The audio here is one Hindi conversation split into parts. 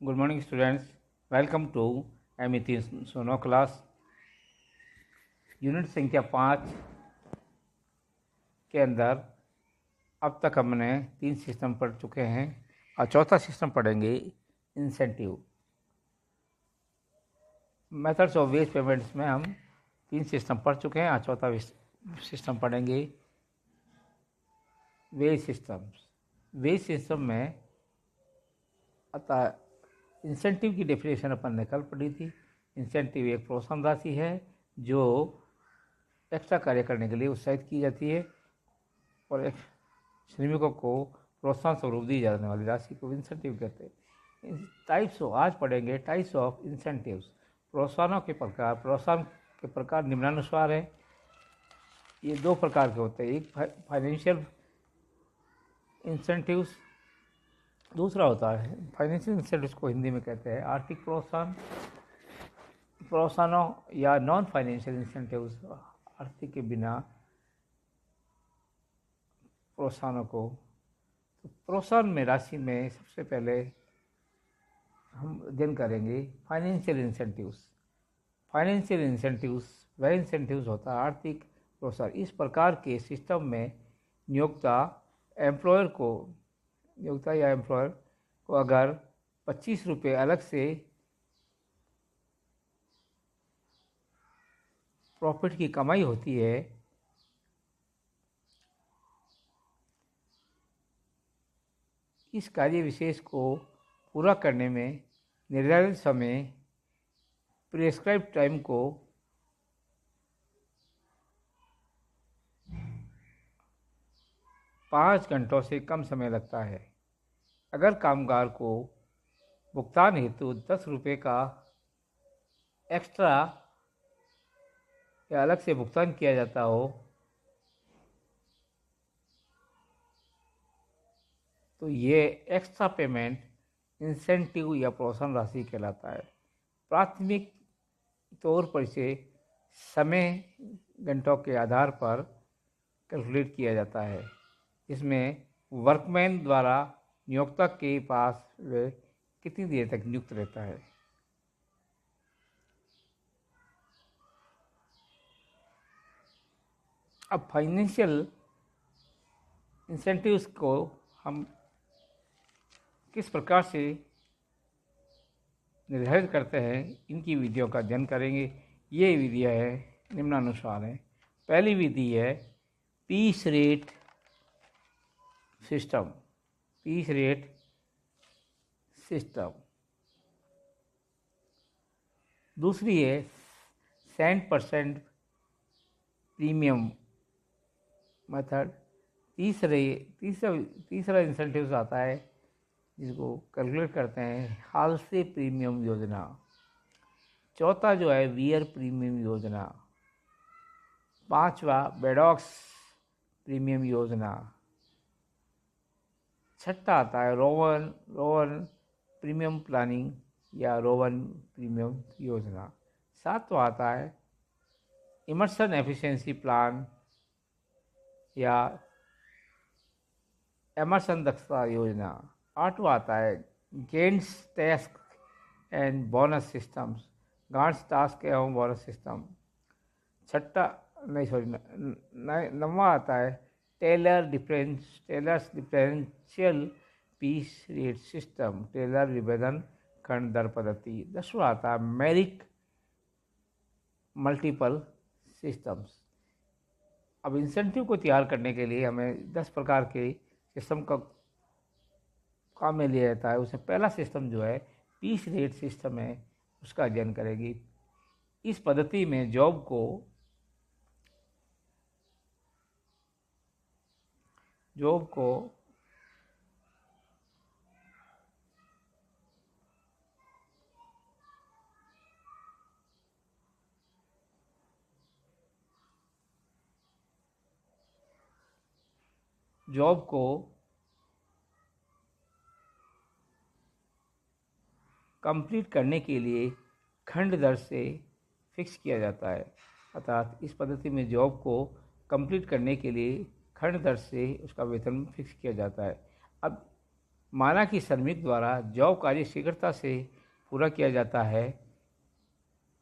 Good morning students, welcome to Amity सोनो क्लास। यूनिट संख्या 5 के अंदर अब तक हमने 3 सिस्टम पढ़ चुके हैं और चौथा सिस्टम पढ़ेंगे incentive. Methods of ways payments में हम 3 सिस्टम पढ़ चुके हैं और चौथा सिस्टम पढ़ेंगे वेज सिस्टम्स। वेज सिस्टम में अतः इंसेंटिव की डेफिनेशन अपन ने कल पढ़ी थी। इंसेंटिव एक प्रोत्साहन राशि है जो एक्स्ट्रा कार्य करने के लिए उत्साहित की जाती है और एक श्रमिकों को प्रोत्साहन स्वरूप दी जाने वाली राशि को इंसेंटिव कहते हैं। टाइप्स ऑफ आज पढ़ेंगे टाइप्स ऑफ इंसेंटिव्स। प्रोत्साहनों के प्रकार, प्रोत्साहन के प्रकार निम्नानुसार है। ये 2 प्रकार के होते हैं, एक फाइनेंशियल इंसेंटिव्स, दूसरा होता है फाइनेंशियल इंसेंटिव्स को हिंदी में कहते हैं आर्थिक प्रोत्साहन। प्रोत्साहनों या नॉन फाइनेंशियल इंसेंटिव्स, आर्थिक के बिना प्रोत्साहनों को। तो प्रोत्साहन में राशि में सबसे पहले हम अध्ययन करेंगे फाइनेंशियल इंसेंटिव्स। फाइनेंशियल इंसेंटिव्स वह इंसेंटिव्स होता है आर्थिक प्रोत्साहन। इस प्रकार के सिस्टम में नियोक्ता या एम्प्लॉयर को अगर 25 रुपये अलग से प्रॉफिट की कमाई होती है इस कार्य विशेष को पूरा करने में निर्धारित समय प्रिस्क्राइब टाइम को पाँच घंटों से कम समय लगता है। अगर कामगार को भुगतान हेतु 10 रुपये का एक्स्ट्रा या अलग से भुगतान किया जाता हो तो ये एक्स्ट्रा पेमेंट इंसेंटिव या प्रोत्साहन राशि कहलाता है। प्राथमिक तौर पर इसे समय घंटों के आधार पर कैलकुलेट किया जाता है। इसमें वर्कमैन द्वारा नियोक्ता के पास वे कितनी देर तक नियुक्त रहता है। अब फाइनेंशियल इंसेंटिव्स को हम किस प्रकार से निर्धारित करते हैं, इनकी विधियों का अध्ययन करेंगे। ये विधियाँ है निम्नानुसार हैं। पहली विधि है piece rate system. Piece rate system. दूसरी है सेंट% प्रीमियम मेथड। तीसरा इंसेंटिव्स आता है जिसको कैलकुलेट करते हैं हाल से प्रीमियम योजना। चौथा जो है वियर प्रीमियम योजना। पांचवा बेडॉक्स प्रीमियम योजना। छठा आता है रोवन प्रीमियम प्लानिंग या रोवन प्रीमियम योजना। सातवां आता है इमर्सन एफिशिएंसी प्लान या एमर्सन दक्षता योजना। आठवां आता है Gantt's task and bonus systems. Gantt's task एवं बोनस सिस्टम। नौवां आता है Taylor's differential piece rate system. Taylor विभेदन खंड दर पद्धति। 10वां आता है मेरिट मल्टीपल सिस्टम्स। अब इंसेंटिव को तैयार करने के लिए हमें 10 प्रकार के सिस्टम का काम में लिया जाता है। उसमें पहला सिस्टम जो है पीस रेट सिस्टम है, उसका अध्ययन करेगी। इस पद्धति में जॉब को कंप्लीट करने के लिए खंड दर से फिक्स किया जाता है। अर्थात इस पद्धति में जॉब को कंप्लीट करने के लिए खंड दर से उसका वेतन फिक्स किया जाता है। अब माना कि श्रमिक द्वारा जॉब कार्य शीघ्रता से पूरा किया जाता है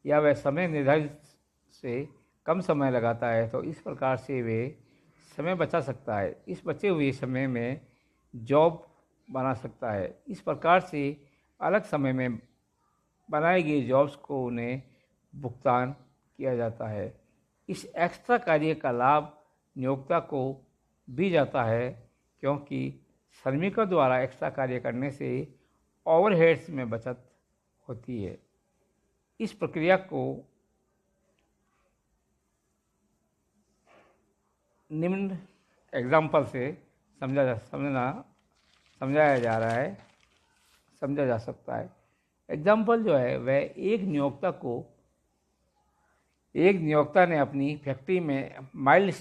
या वह समय निर्धारित से कम समय लगाता है, तो इस प्रकार से वे समय बचा सकता है। इस बचे हुए समय में जॉब बना सकता है। इस प्रकार से अलग समय में बनाए गए जॉब्स को उन्हें भुगतान किया जाता है। इस एक्स्ट्रा कार्य का लाभ नियोक्ता को भी जाता है, क्योंकि श्रमिकों द्वारा एक्स्ट्रा कार्य करने से ओवरहेड्स में बचत होती है। इस प्रक्रिया को निम्न एग्जाम्पल से समझाया जा रहा है, समझा जा सकता है। एग्जाम्पल जो है वह एक नियोक्ता ने अपनी फैक्ट्री में माइल्ड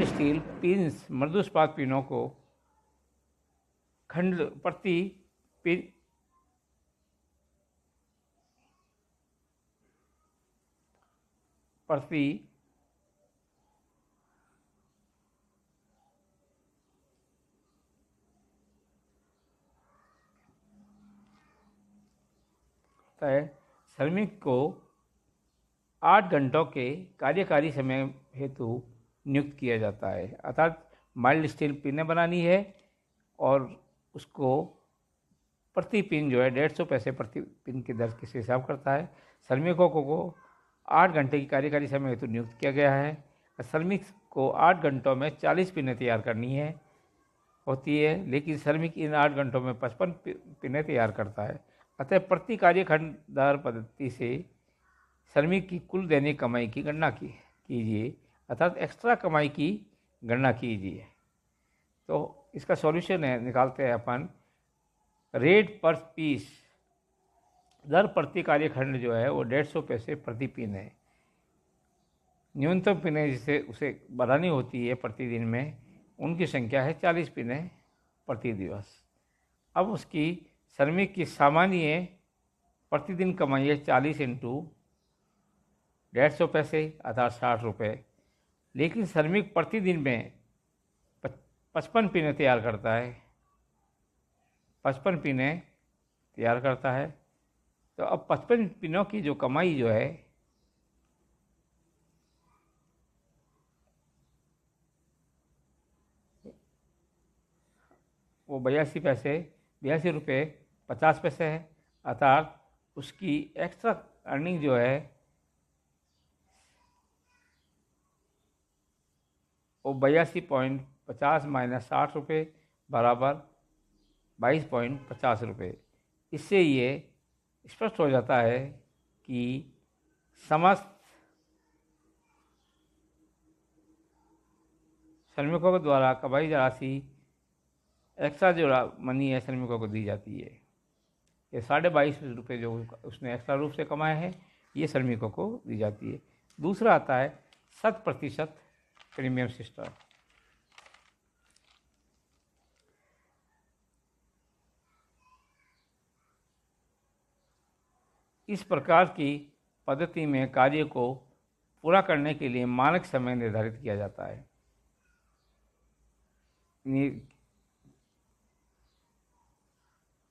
स्टील पिन्स, मृदु इस्पात पिनों को खंड प्रति पिन प्रति श्रमिक को 8 घंटों के कार्यकारी समय हेतु नियुक्त किया जाता है। अर्थात माइल्ड स्टील पिनें बनानी है और उसको प्रति पिन जो है 150 पैसे प्रति पिन की दर से हिसाब करता है। श्रमिकों को 8 घंटे की कार्यकारी समय हेतु नियुक्त किया गया है। श्रमिक को 8 घंटों में 40 पिनें तैयार करनी होती है, लेकिन श्रमिक इन 8 घंटों में 55 पिनें तैयार करता है। अतः प्रति कार्यखंड दर पद्धति से श्रमिक की कुल दैनिक कमाई की गणना कीजिए, अर्थात एक्स्ट्रा कमाई की गणना कीजिए। तो इसका सॉल्यूशन है, निकालते हैं अपन। रेट पर पीस, दर प्रति कार्यखंड जो है वो 150 पैसे प्रति पिन है। न्यूनतम पिनें जिसे उसे बढ़ानी होती है प्रतिदिन में, उनकी संख्या है 40 पिनें प्रति दिवस। अब उसकी श्रमिक की सामान्य प्रतिदिन कमाई है 40 इंटू 150 पैसे अर्थात 60 रुपये, लेकिन श्रमिक प्रतिदिन में 55 पिनें तैयार करता है। 55 पिनें तैयार करता है, तो अब 55 पिनों की जो कमाई जो है वो 82 रुपये 50 पैसे है। अर्थात उसकी एक्स्ट्रा अर्निंग जो है वो 82.50 माइनस 60 रुपये बराबर 22.50 रुपये। इससे ये स्पष्ट हो जाता है कि समस्त श्रमिकों के द्वारा कमाई राशि एक्स्ट्रा जो मनी है श्रमिकों को दी जाती है। ये 22.5 रुपये जो उसने एक्स्ट्रा रूप से कमाए हैं, ये श्रमिकों को दी जाती है। दूसरा आता है 100% प्रीमियम सिस्टम। इस प्रकार की पद्धति में कार्य को पूरा करने के लिए मानक समय निर्धारित किया जाता है।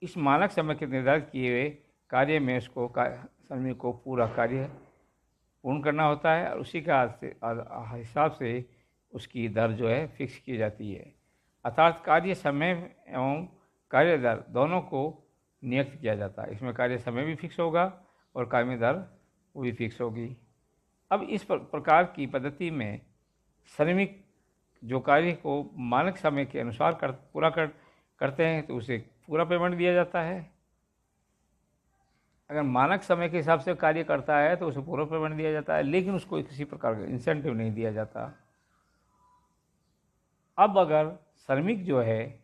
इस मानक समय के निर्धारित किए हुए कार्य में उसको श्रमिक को पूरा कार्य पूर्ण करना होता है और उसी का हिसाब से उसकी दर जो है फिक्स की जाती है। अर्थात कार्य समय एवं कार्य दर दोनों को नियुक्त किया जाता है। इसमें कार्य समय भी फिक्स होगा और कार्य दर वो भी फिक्स होगी। अब इस प्रकार की पद्धति में श्रमिक जो कार्य को मानक समय के अनुसार पूरा करते हैं तो उसे पूरा पेमेंट दिया जाता है। अगर मानक समय के हिसाब से कार्य करता है तो उसे पूरा पेमेंट दिया जाता है, लेकिन उसको किसी प्रकार का इंसेंटिव नहीं दिया जाता। अब अगर श्रमिक जो है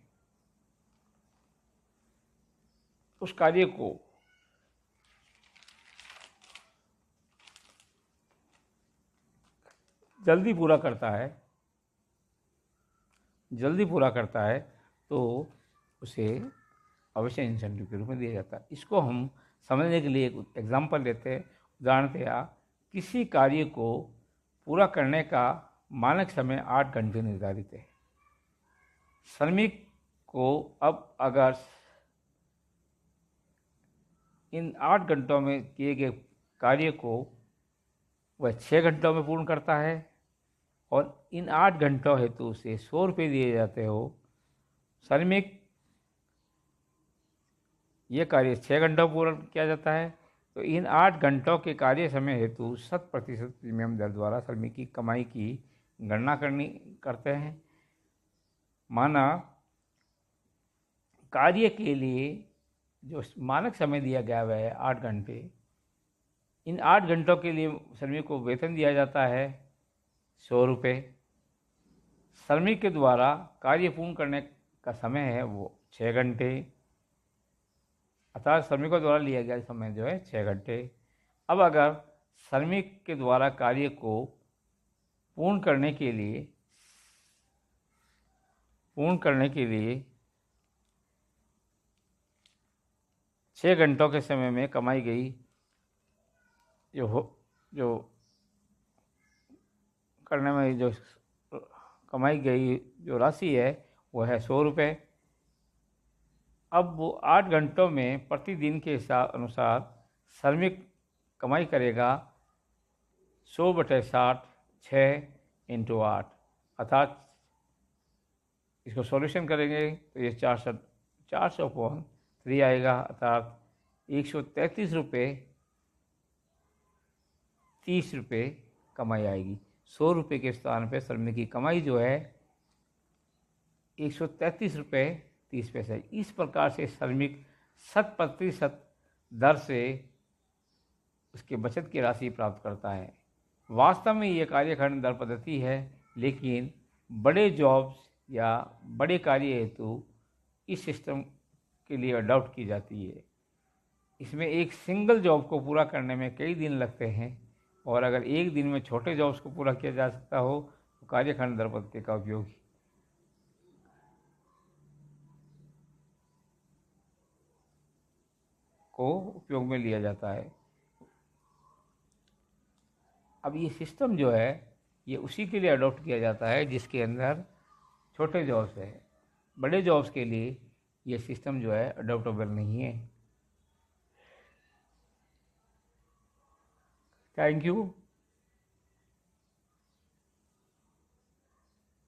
उस कार्य को जल्दी पूरा करता है तो उसे अवश्य इंसेंटिव के रूप में दिया जाता है। इसको हम समझने के लिए एक एग्जाम्पल लेते हैं। उदाहरणतया किसी कार्य को पूरा करने का मानक समय 8 घंटे निर्धारित है। श्रमिक को अब अगर इन 8 घंटों में किए गए कार्य को वह 6 घंटों में पूर्ण करता है और इन 8 घंटों हेतु उसे 100 रुपये दिए जाते हो। श्रमिक ये कार्य 6 घंटों पूर्ण किया जाता है, तो इन 8 घंटों के कार्य समय हेतु 100% प्रीमियम दर द्वारा श्रमिक की कमाई की गणना करते हैं। माना कार्य के लिए जो मानक समय दिया गया हुआ है 8 घंटे, इन 8 घंटों के लिए श्रमिक को वेतन दिया जाता है 100 रुपये। श्रमिक के द्वारा कार्य पूर्ण करने का समय है वो 6 घंटे, अर्थात श्रमिकों द्वारा लिया गया समय जो है 6 घंटे। अब अगर श्रमिक के द्वारा कार्य को पूर्ण करने के लिए 6 घंटों के समय में कमाई गई जो करने में जो कमाई गई जो राशि है वो है 100 रुपये। अब वो 8 घंटों में प्रतिदिन के अनुसार श्रमिक कमाई करेगा 100/60 6 × 8, अर्थात इसको सॉल्यूशन करेंगे तो ये 400/3 आएगा, अर्थात 133 रुपये 30 रुपये कमाई आएगी। 100 रुपये के स्थान पर श्रमिक की कमाई जो है 133 रुपये 30 पैसे। इस प्रकार से श्रमिक 100% दर से उसके बचत की राशि प्राप्त करता है। वास्तव में ये कार्यखंड दर पद्धति है, लेकिन बड़े जॉब्स या बड़े कार्य हेतु इस सिस्टम के लिए अडॉप्ट की जाती है। इसमें एक सिंगल जॉब को पूरा करने में कई दिन लगते हैं, और अगर एक दिन में छोटे जॉब्स को पूरा किया जा सकता हो तो कार्यखंड दर पद्धति का उपयोग में लिया जाता है। अब ये सिस्टम जो है ये उसी के लिए अडॉप्ट किया जाता है जिसके अंदर छोटे जॉब्स है। बड़े जॉब्स के लिए ये सिस्टम जो है अडॉप्टेबल नहीं है। Thank you.